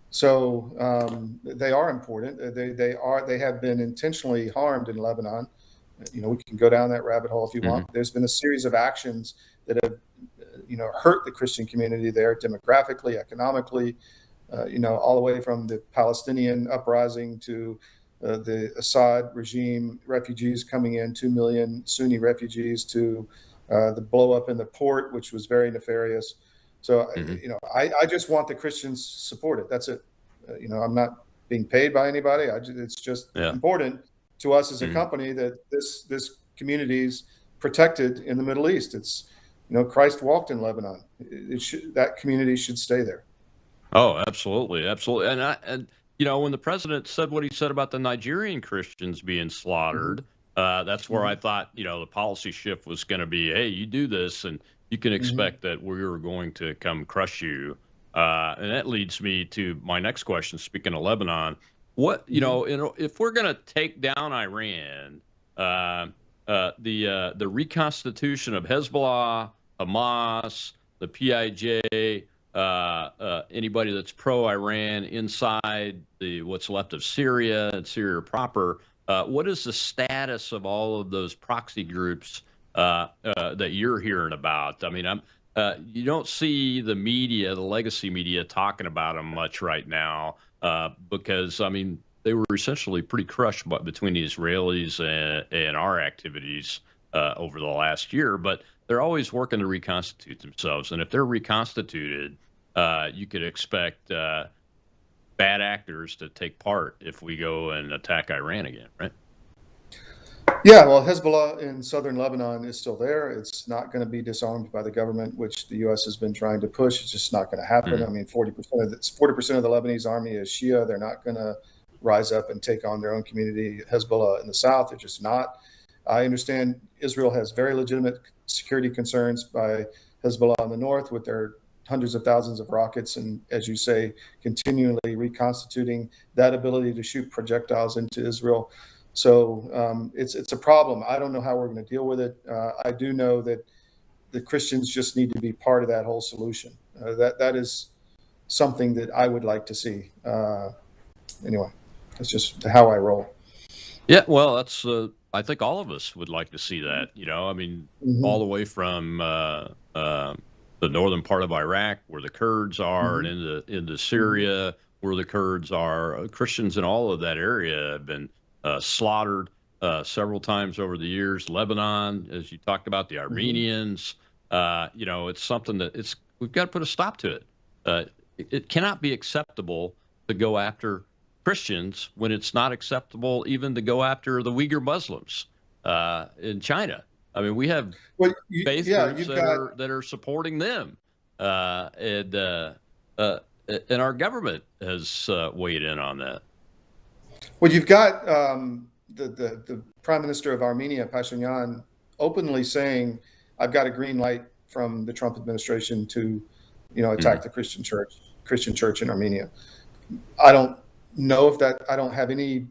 So they are important. They have been intentionally harmed in Lebanon. We can go down that rabbit hole if you want. There's been a series of actions that have, hurt the Christian community there, demographically, economically, all the way from the Palestinian uprising to the Assad regime, refugees coming in, 2 million Sunni refugees, to the blow up in the port, which was very nefarious. So, I just want the Christians supported. That's it. I'm not being paid by anybody. It's just important to us as a company that this community is protected in the Middle East. It's, Christ walked in Lebanon. That community should stay there. Oh, absolutely, absolutely. And when the president said what he said about the Nigerian Christians being slaughtered, that's where I thought, the policy shift was going to be, hey, you do this, and you can expect that we're going to come crush you. And that leads me to my next question. Speaking of Lebanon, what if we're going to take down Iran, the reconstitution of Hezbollah, Hamas, the PIJ, anybody that's pro-Iran inside what's left of Syria and Syria proper, what is the status of all of those proxy groups that you're hearing about? I mean, You don't see the media, the legacy media, talking about them much right now because, I mean, they were essentially pretty crushed between the Israelis and our activities over the last year. But they're always working to reconstitute themselves. And if they're reconstituted, you could expect bad actors to take part if we go and attack Iran again, right? Yeah, well, Hezbollah in southern Lebanon is still there. It's not going to be disarmed by the government, which the U.S. has been trying to push. It's just not going to happen. I mean, 40% of the Lebanese army is Shia. They're not going to rise up and take on their own community. Hezbollah in the south, they're just not. I understand Israel has very legitimate security concerns by Hezbollah in the north with their hundreds of thousands of rockets and, as you say, continually reconstituting that ability to shoot projectiles into Israel. So it's a problem. I don't know how we're going to deal with it. I do know that the Christians just need to be part of that whole solution. That is something that I would like to see. Anyway, that's just how I roll. Yeah, well, that's I think all of us would like to see that. You know, I mean, all the way from the northern part of Iraq, where the Kurds are, and into Syria, where the Kurds are. Christians in all of that area have been slaughtered several times over the years. Lebanon, as you talked about, the Armenians. You know, it's something that we've got to put a stop to it. It cannot be acceptable to go after Christians when it's not acceptable even to go after the Uyghur Muslims in China. I mean, we have faith groups that are supporting them, and our government has weighed in on that. Well, you've got the Prime Minister of Armenia, Pashinyan, openly saying, "I've got a green light from the Trump administration to, attack the Christian church in Armenia." I don't know if I don't have any,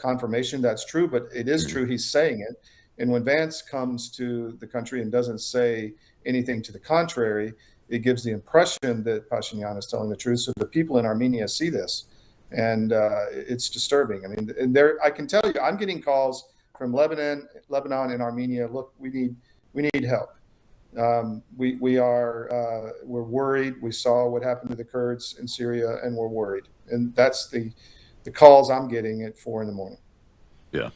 confirmation that's true, but it is true. He's saying it. And when Vance comes to the country and doesn't say anything to the contrary, it gives the impression that Pashinyan is telling the truth. So the people in Armenia see this, and it's disturbing. I mean, and I can tell you, I'm getting calls from Lebanon and Armenia. Look, we need help. We're worried. We saw what happened to the Kurds in Syria, and we're worried. And that's the calls I'm getting at 4 a.m. Yeah.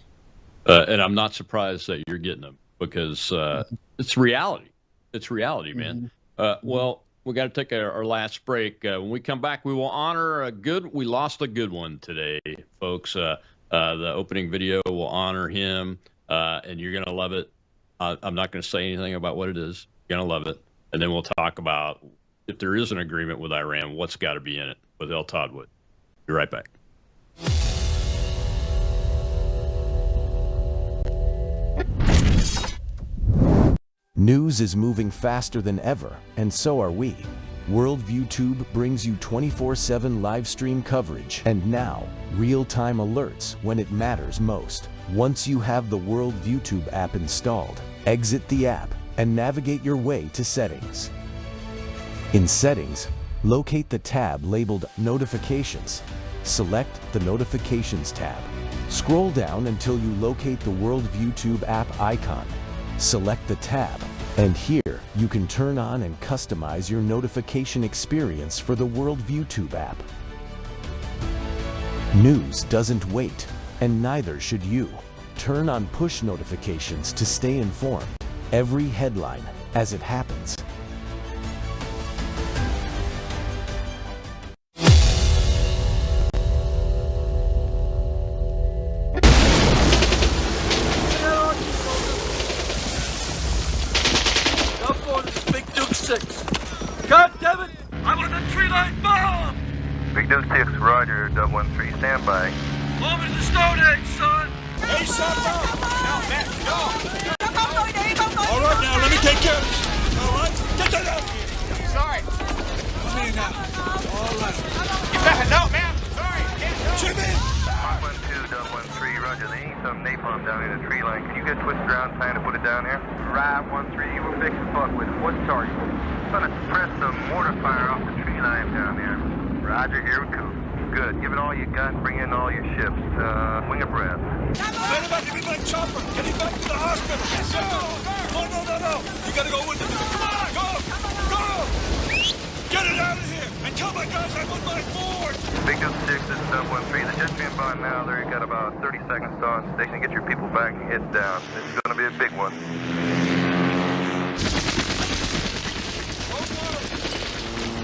And I'm not surprised that you're getting them because it's reality. It's reality, man. Well, we got to take our last break. When we come back, we will honor we lost a good one today, folks. The opening video will honor him, and you're going to love it. I'm not going to say anything about what it is. You're going to love it. And then we'll talk about if there is an agreement with Iran, what's got to be in it with L. Todd Wood. Be right back. News is moving faster than ever, and so are we. Worldview Tube brings you 24/7 live stream coverage and now real-time alerts when it matters most. Once you have the Worldview Tube app installed, exit the app and navigate your way to Settings. In Settings, locate the tab labeled Notifications. Select the Notifications tab. Scroll down until you locate the Worldview Tube app icon. Select the tab, and here you can turn on and customize your notification experience for the Worldview Tube app. News doesn't wait, and neither should you. Turn on push notifications to stay informed. Every headline as it happens. God damn it! I'm on the tree line bomb! Big Duke 6, Roger, 013, stand by. Over to the Stone Age, son! Hey, son, now, man, no! All right, now, let me take care of this. All right? Get that out here! Sorry. Come here now. All right. You better know, man. Sorry. Jimmy! 112, 013, Roger. They need some napalm down in the tree line. Can you get twisted around time to put it down here? Right, 13, we're fixing fuck with it. What's the target? I'm gonna suppress some mortar fire off the tree line down there. Roger, here we come. Good. Give it all you got and bring in all your ships. Wing abreast. Everybody, give me my chopper. Get him back to the hospital. Yes, sir. No. You gotta go with him. Come on, go. seconds to on station. Get your people back and head down. This is going to be a big one.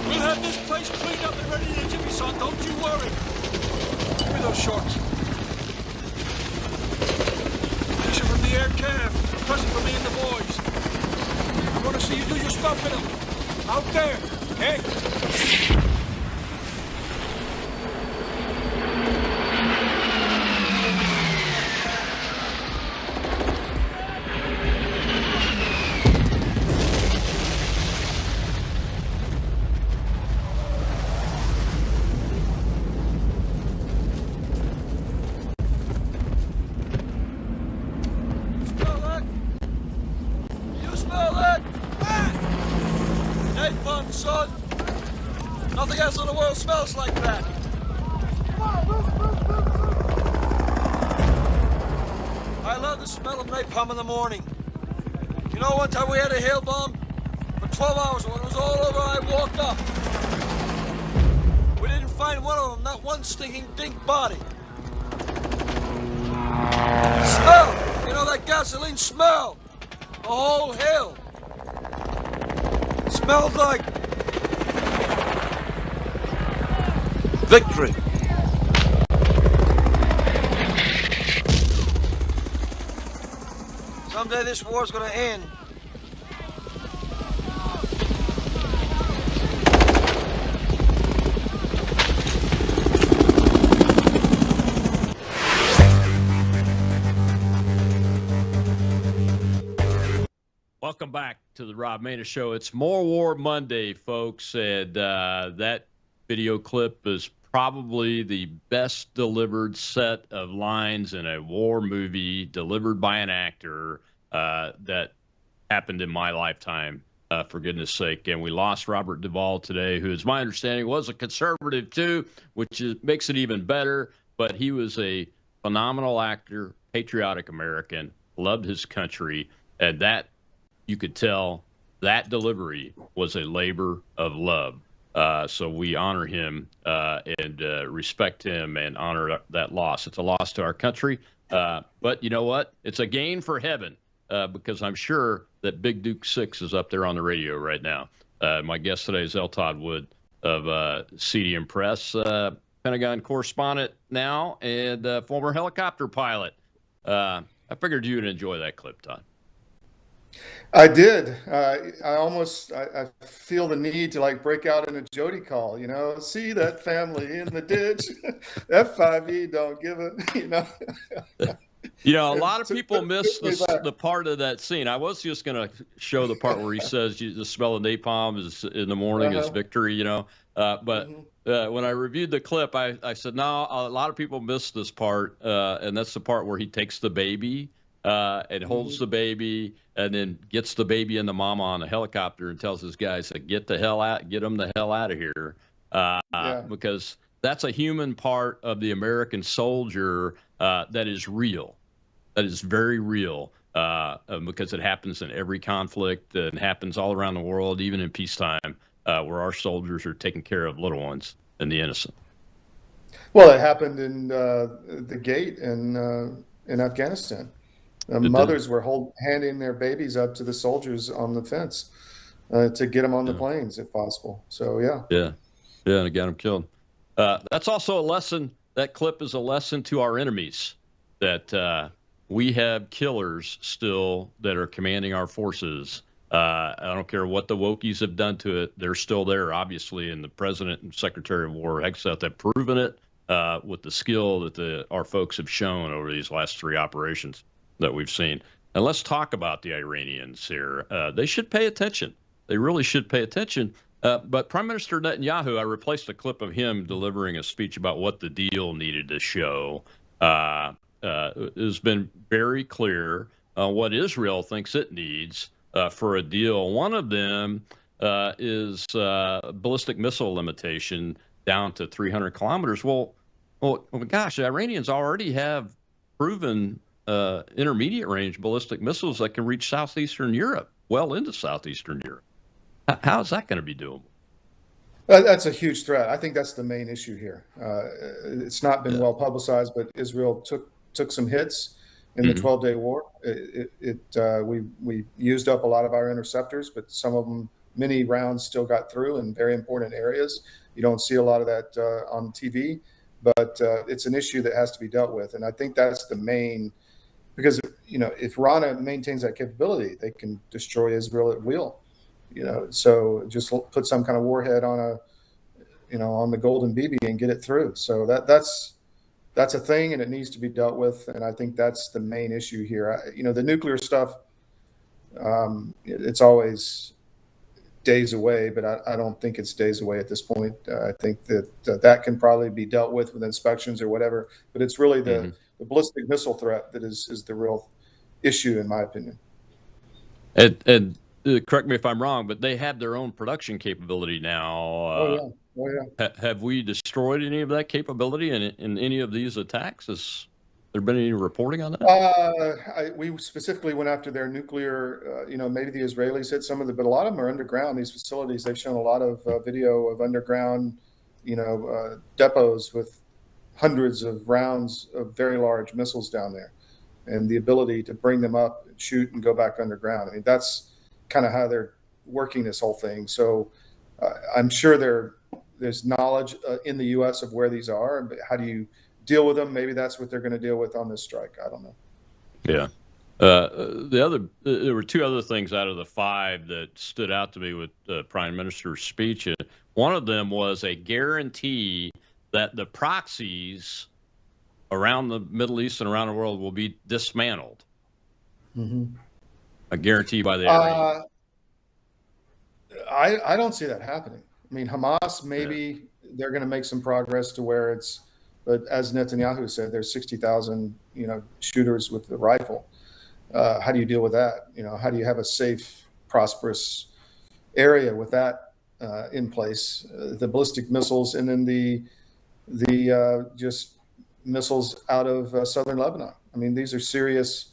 We'll have this place cleaned up and ready to Jimmy, son. Don't you worry. Give me those shorts. Mission from the air cab. Present for me and the boys. I want to see you do your stuff in them. Out there, okay? Nothing else in the world smells like that. I love the smell of napalm in the morning. You know, one time we had a hail bomb for 12 hours. When it was all over, I walked up. We didn't find one of them, not one stinking dink body. Smell! You know that gasoline smell? The whole hill. Smelled like victory. Someday this war's gonna end. Welcome back to the Rob Maness Show. It's More War Monday, folks, and that video clip is probably the best delivered set of lines in a war movie delivered by an actor that happened in my lifetime, for goodness sake. And we lost Robert Duvall today, who, as my understanding, was a conservative too, which makes it even better. But he was a phenomenal actor, patriotic American, loved his country, and that, you could tell, that delivery was a labor of love. So we honor him and respect him and honor that loss. It's a loss to our country. But you know what? It's a gain for heaven because I'm sure that Big Duke 6 is up there on the radio right now. My guest today is L. Todd Wood of CDM Press, Pentagon correspondent now and former helicopter pilot. I figured you'd enjoy that clip, Todd. I did. I feel the need to like break out in a Jody call, you know, see that family in the ditch, F5E don't give it, you know. You know, a lot of people miss the part of that scene. I was just going to show the part where he says the smell of napalm is in the morning is victory, you know. But when I reviewed the clip, I said, no, a lot of people miss this part. And that's the part where he takes the baby and holds the baby and then gets the baby and the mama on a helicopter and tells his guys to get them the hell out of here. Because that's a human part of the American soldier that is real. That is very real because it happens in every conflict and happens all around the world, even in peacetime, where our soldiers are taking care of little ones and the innocent. Well, it happened in the gate in Afghanistan. Mothers were handing their babies up to the soldiers on the fence to get them on the planes if possible. So, yeah, and it got them killed. That's also a lesson. That clip is a lesson to our enemies that we have killers still that are commanding our forces. I don't care what the wokies have done to it. They're still there, obviously, and the President and Secretary of War, Hegseth, have proven it with the skill that our folks have shown over these last 3 operations that we've seen. And let's talk about the Iranians here. They should pay attention. They really should pay attention. But Prime Minister Netanyahu, I replaced a clip of him delivering a speech about what the deal needed to show. Has been very clear what Israel thinks it needs for a deal. One of them is ballistic missile limitation down to 300 kilometers. Well, gosh, the Iranians already have proven intermediate range ballistic missiles that can reach southeastern Europe, well into southeastern Europe. How is that going to be doable? That's a huge threat. I think that's the main issue here. It's not been well publicized, but Israel took took some hits in the 12-day war. We used up a lot of our interceptors, but some of them, many rounds still got through in very important areas. You don't see a lot of that on TV, but it's an issue that has to be dealt with. And I think that's the main, because if Rana maintains that capability, they can destroy Israel at will. So just put some kind of warhead on on the Golden BB and get it through. So that's a thing, and it needs to be dealt with. And I think that's the main issue here. The nuclear stuff, it's always days away, but I don't think it's days away at this point. I think that can probably be dealt with inspections or whatever. But it's really the ballistic missile threat that is the real issue, in my opinion. And correct me if I'm wrong, but they have their own production capability now. Oh yeah. Have we destroyed any of that capability in any of these attacks? Has there been any reporting on that? We specifically went after their nuclear. Maybe the Israelis hit some of it, but a lot of them are underground. These facilities, they've shown a lot of video of underground, depots with hundreds of rounds of very large missiles down there, and the ability to bring them up, shoot, and go back underground. I mean, that's kind of how they're working this whole thing. So I'm sure there's knowledge in the U.S. of where these are, but how do you deal with them? Maybe that's what they're going to deal with on this strike. I don't know. Yeah. There were two other things out of the five that stood out to me with the Prime Minister's speech. One of them was a guarantee that the proxies around the Middle East and around the world will be dismantled. A guarantee by the Iranians. I don't see that happening. I mean, Hamas, maybe they're going to make some progress to where it's, but as Netanyahu said, there's 60,000, shooters with the rifle. How do you deal with that? How do you have a safe, prosperous area with that in place? The ballistic missiles, and then the just missiles out of southern Lebanon. I mean, these are serious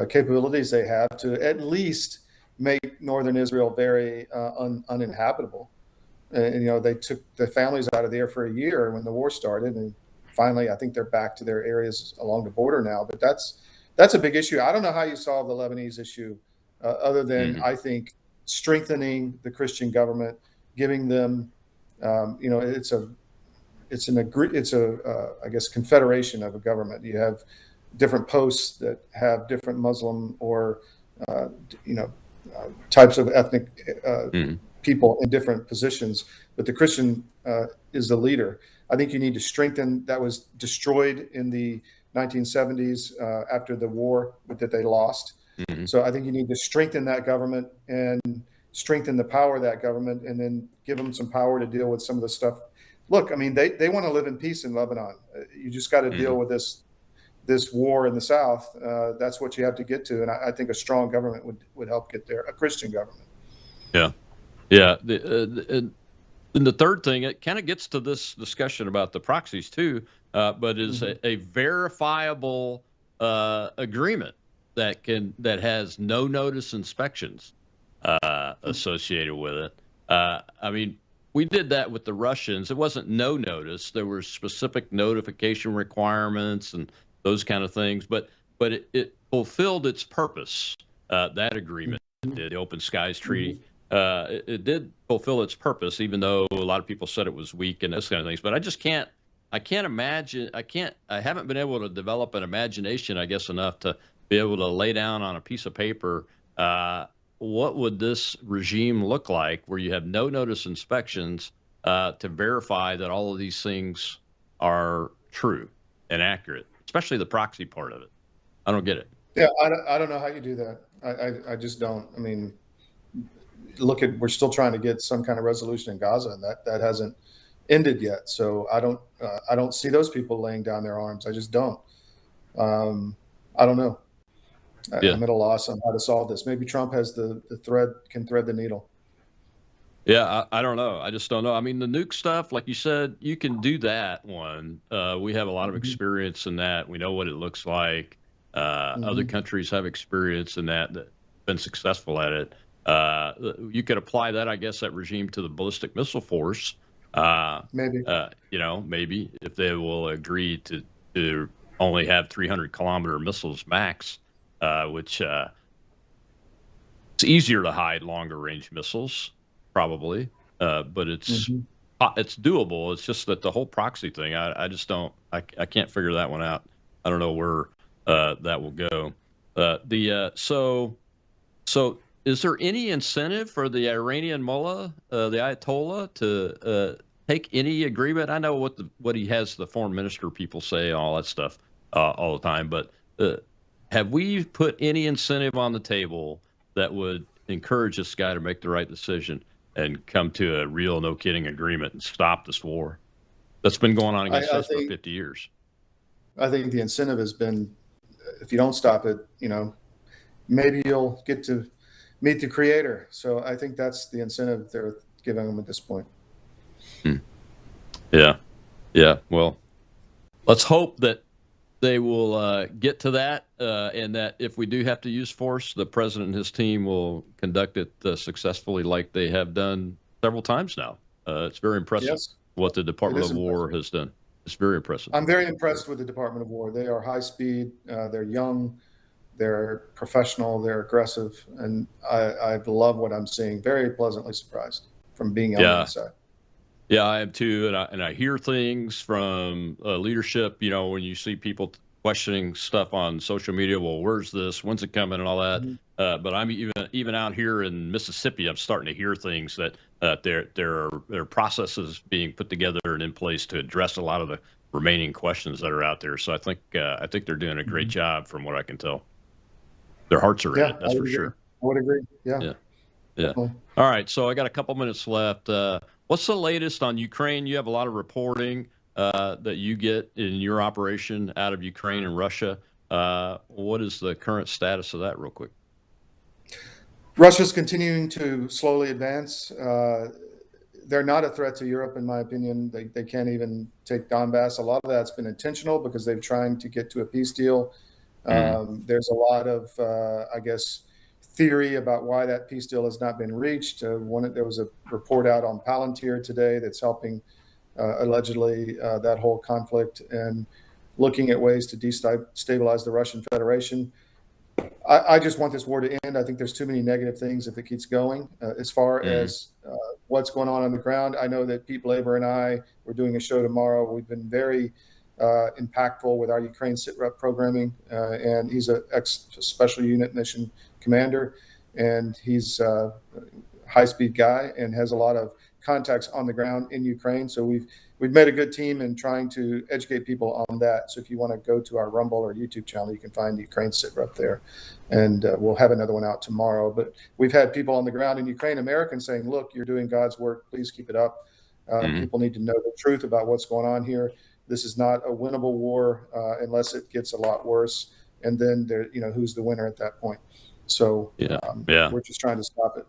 capabilities they have to at least make northern Israel very uninhabitable. They took the families out of there for a year when the war started, and finally, I think they're back to their areas along the border now. But that's a big issue. I don't know how you solve the Lebanese issue other than I think strengthening the Christian government, giving them, it's a I guess confederation of a government. You have different posts that have different Muslim or types of ethnic people in different positions, but the Christian is the leader. I think you need to strengthen. That was destroyed in the 1970s after the war that they lost. So I think you need to strengthen that government and strengthen the power of that government, and then give them some power to deal with some of the stuff. Look, I mean, they want to live in peace in Lebanon. You just got to deal with this war in the south. That's what you have to get to, and I think a strong government would help get there. A Christian government. Yeah. And the third thing, it kind of gets to this discussion about the proxies too, but is a verifiable agreement that has no notice inspections associated with it. I mean, we did that with the Russians. It wasn't no notice. There were specific notification requirements and those kind of things, but it fulfilled its purpose. That agreement, the Open Skies Treaty, it did fulfill its purpose, even though a lot of people said it was weak and those kind of things. But I can't imagine. I haven't been able to develop an imagination, I guess, enough to be able to lay down on a piece of paper what would this regime look like, where you have no notice inspections to verify that all of these things are true and accurate, especially the proxy part of it. I don't get it. Yeah, I don't know how you do that. I just don't. I mean, we're still trying to get some kind of resolution in Gaza, and that hasn't ended yet. So I don't see those people laying down their arms. I just don't. I don't know. I'm at a loss on how to solve this. Maybe Trump has can thread the needle. Yeah, I don't know. I just don't know. I mean, the nuke stuff, like you said, you can do that one. We have a lot of experience in that. We know what it looks like. Other countries have experience in that been successful at it. You could apply that, I guess, that regime to the ballistic missile force. Maybe. Maybe if they will agree to only have 300-kilometer missiles max, which it's easier to hide longer-range missiles, probably, but it's doable. It's just that the whole proxy thing, I just don't, I can't figure that one out. I don't know where that will go. So is there any incentive for the Iranian mullah, the Ayatollah, to take any agreement? I know what he has the foreign minister people say, all that stuff, all the time. But have we put any incentive on the table that would encourage this guy to make the right decision and come to a real, no kidding agreement and stop this war that's been going on against us for 50 years? I think the incentive has been, if you don't stop it, maybe you'll get to meet the creator. So I think that's the incentive they're giving them at this point. Yeah. Well, let's hope that they will get to that, and that if we do have to use force, the president and his team will conduct it successfully, like they have done several times now. It's very impressive what the Department of War has done. It's very impressive. I'm very impressed with the Department of War. They are high speed. They're young. They're professional. They're aggressive, and I love what I'm seeing. Very pleasantly surprised from being on the inside. Yeah, I am too, and I hear things from leadership. When you see people questioning stuff on social media, well, where's this? When's it coming? And all that. But I'm even out here in Mississippi, I'm starting to hear things that there are processes being put together and in place to address a lot of the remaining questions that are out there. So I think they're doing a great job, from what I can tell. Their hearts are in it, that's for sure. I would agree. Yeah. All right, so I got a couple minutes left. What's the latest on Ukraine? You have a lot of reporting that you get in your operation out of Ukraine and Russia. What is the current status of that, real quick? Russia's continuing to slowly advance. They're not a threat to Europe, in my opinion. They can't even take Donbass. A lot of that's been intentional because they've tried to get to a peace deal. There's a lot of, I guess, theory about why that peace deal has not been reached. There was a report out on Palantir today that's helping allegedly that whole conflict and looking at ways to destabilize the Russian Federation. I just want this war to end. I think there's too many negative things if it keeps going. As far as what's going on the ground, I know that Pete Labor and I, we're doing a show tomorrow. We've been very impactful with our Ukraine sit-rep programming, and he's an ex-special unit mission commander, and he's a high-speed guy and has a lot of contacts on the ground in Ukraine. So we've made a good team in trying to educate people on that. So if you want to go to our Rumble or YouTube channel, you can find the Ukraine sit-rep there, and we'll have another one out tomorrow. But we've had people on the ground in Ukraine, Americans, saying, look, you're doing God's work. Please keep it up. People need to know the truth about what's going on here. This is not a winnable war unless it gets a lot worse. And then who's the winner at that point? So we're just trying to stop it.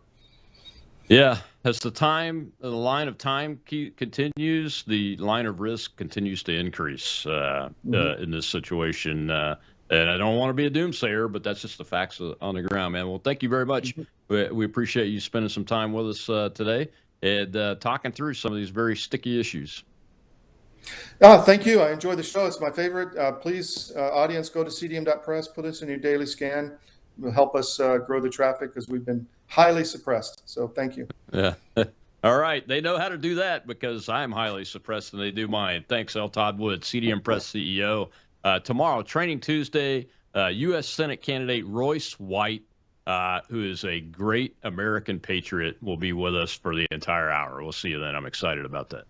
Yeah. As the line of time continues, the line of risk continues to increase in this situation. And I don't want to be a doomsayer, but that's just the facts on the ground, man. Well, thank you very much. We appreciate you spending some time with us today and talking through some of these very sticky issues. Thank you. I enjoy the show. It's my favorite. Please, audience, go to cdm.press, put us in your daily scan. It will help us grow the traffic because we've been highly suppressed. So thank you. Yeah. All right. They know how to do that because I'm highly suppressed and they do mine. Thanks, L. Todd Wood, CDM Press CEO. Tomorrow, Training Tuesday, U.S. Senate candidate Royce White, who is a great American patriot, will be with us for the entire hour. We'll see you then. I'm excited about that.